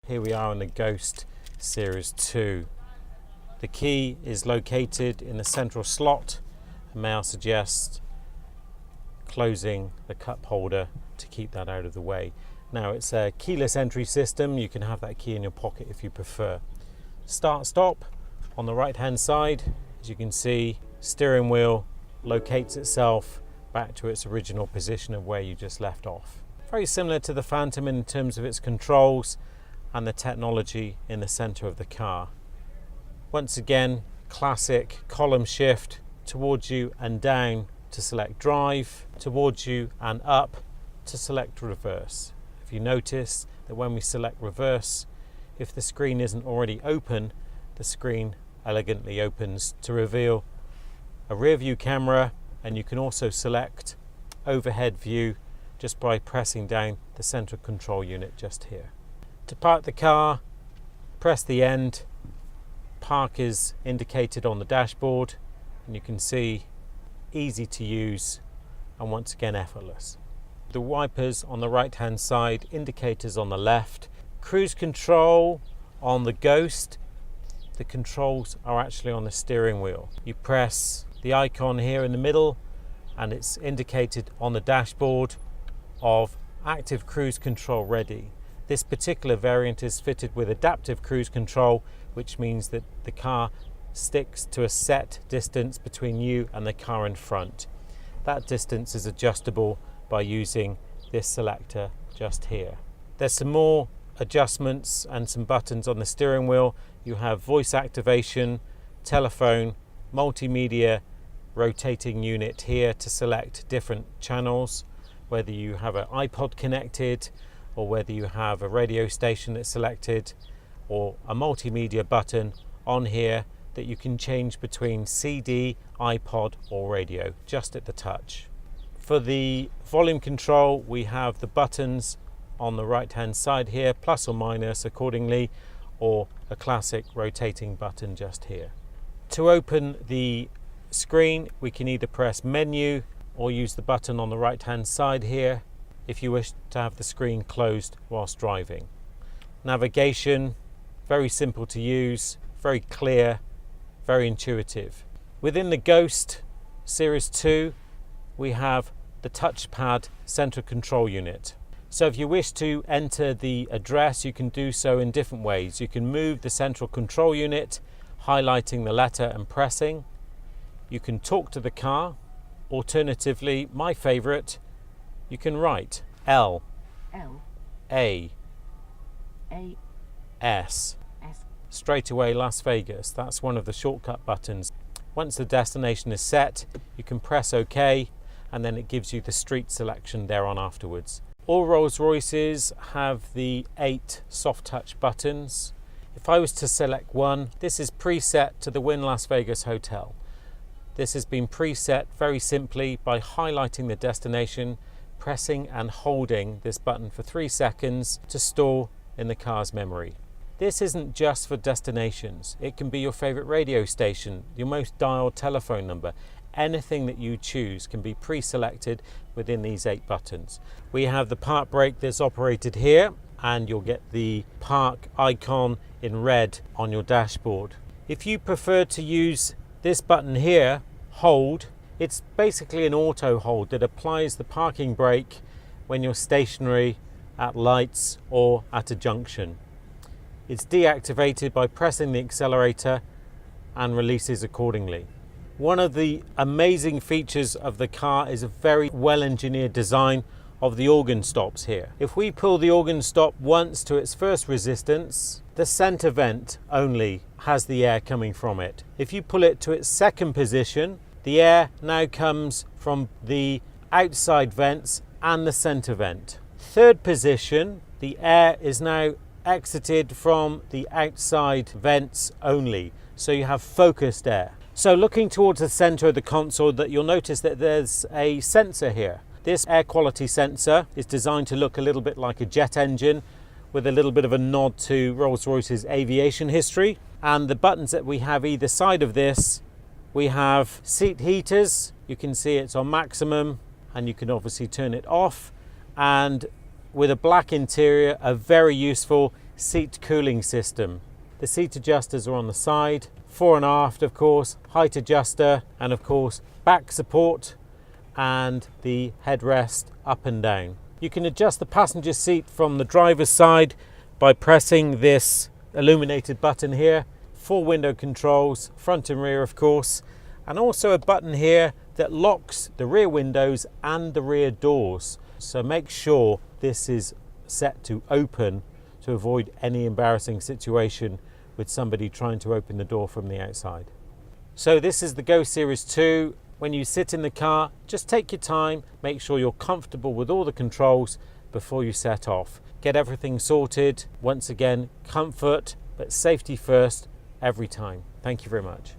Here we are on the Ghost Series 2. The key is located in the central slot, and may I suggest closing the cup holder to keep that out of the way. Now it's a keyless entry system. You can have that key in your pocket if you prefer. Start stop on the right hand side. As you can see, steering wheel locates itself back to its original position of where you just left off. Very similar to the Phantom in terms of its controls and the technology in the center of the car. Once again, classic column shift towards you and down to select drive, towards you and up to select reverse. If you notice that when we select reverse, if the screen isn't already open, the screen elegantly opens to reveal a rear view camera, and you can also select overhead view just by pressing down the central control unit just here. To park the car, press the end. Park is indicated on the dashboard, and you can see easy to use and once again effortless. The wipers on the right hand side, indicators on the left. Cruise control on the Ghost. The controls are actually on the steering wheel. You press the icon here in the middle and it's indicated on the dashboard of active cruise control ready. This particular variant is fitted with adaptive cruise control, which means that the car sticks to a set distance between you and the car in front. That distance is adjustable by using this selector just here. There's some more adjustments and some buttons on the steering wheel. You have voice activation, telephone, multimedia, rotating unit here to select different channels, whether you have an iPod connected or whether you have a radio station that's selected, or a multimedia button on here that you can change between CD, iPod or radio just at the touch. For the volume control, we have the buttons on the right hand side here, plus or minus accordingly, or a classic rotating button just here. To open the screen, we can either press menu or use the button on the right hand side here if you wish to have the screen closed whilst driving. Navigation, very simple to use, very clear, very intuitive. Within the Ghost Series 2, we have the touchpad central control unit. So if you wish to enter the address, you can do so in different ways. You can move the central control unit, highlighting the letter and pressing. You can talk to the car. Alternatively, my favorite, you can write L A S. Straight away Las Vegas. That's one of the shortcut buttons. Once the destination is set, you can press OK, and then it gives you the street selection thereon afterwards. All Rolls-Royces have the 8 soft touch buttons. If I was to select one, this is preset to the Wynn Las Vegas Hotel. This has been preset very simply by highlighting the destination, pressing and holding this button for 3 seconds to store in the car's memory. This isn't just for destinations. It can be your favorite radio station, your most dialed telephone number. Anything that you choose can be pre-selected within these 8 buttons. We have the park brake that's operated here, and you'll get the park icon in red on your dashboard. If you prefer to use this button here, hold, it's basically an auto hold that applies the parking brake when you're stationary at lights or at a junction. It's deactivated by pressing the accelerator and releases accordingly. One of the amazing features of the car is a very well-engineered design of the organ stops here. If we pull the organ stop once to its first resistance, the center vent only has the air coming from it. If you pull it to its second position, the air now comes from the outside vents and the center vent. Third position, the air is now exited from the outside vents only, so you have focused air. So looking towards the center of the console, that you'll notice that there's a sensor here. This air quality sensor is designed to look a little bit like a jet engine, with a little bit of a nod to Rolls-Royce's aviation history. And the buttons that we have either side of this, we have seat heaters. You can see it's on maximum, and you can obviously turn it off. And with a black interior, a very useful seat cooling system. The seat adjusters are on the side, fore and aft of course, height adjuster, and of course back support and the headrest up and down. You can adjust the passenger seat from the driver's side by pressing this illuminated button here. 4 window controls, front and rear of course, and also a button here that locks the rear windows and the rear doors. So make sure this is set to open to avoid any embarrassing situation with somebody trying to open the door from the outside. So this is the Ghost Series 2. When you sit in the car, just take your time, make sure you're comfortable with all the controls before you set off. Get everything sorted. Once again, comfort, but safety first every time. Thank you very much.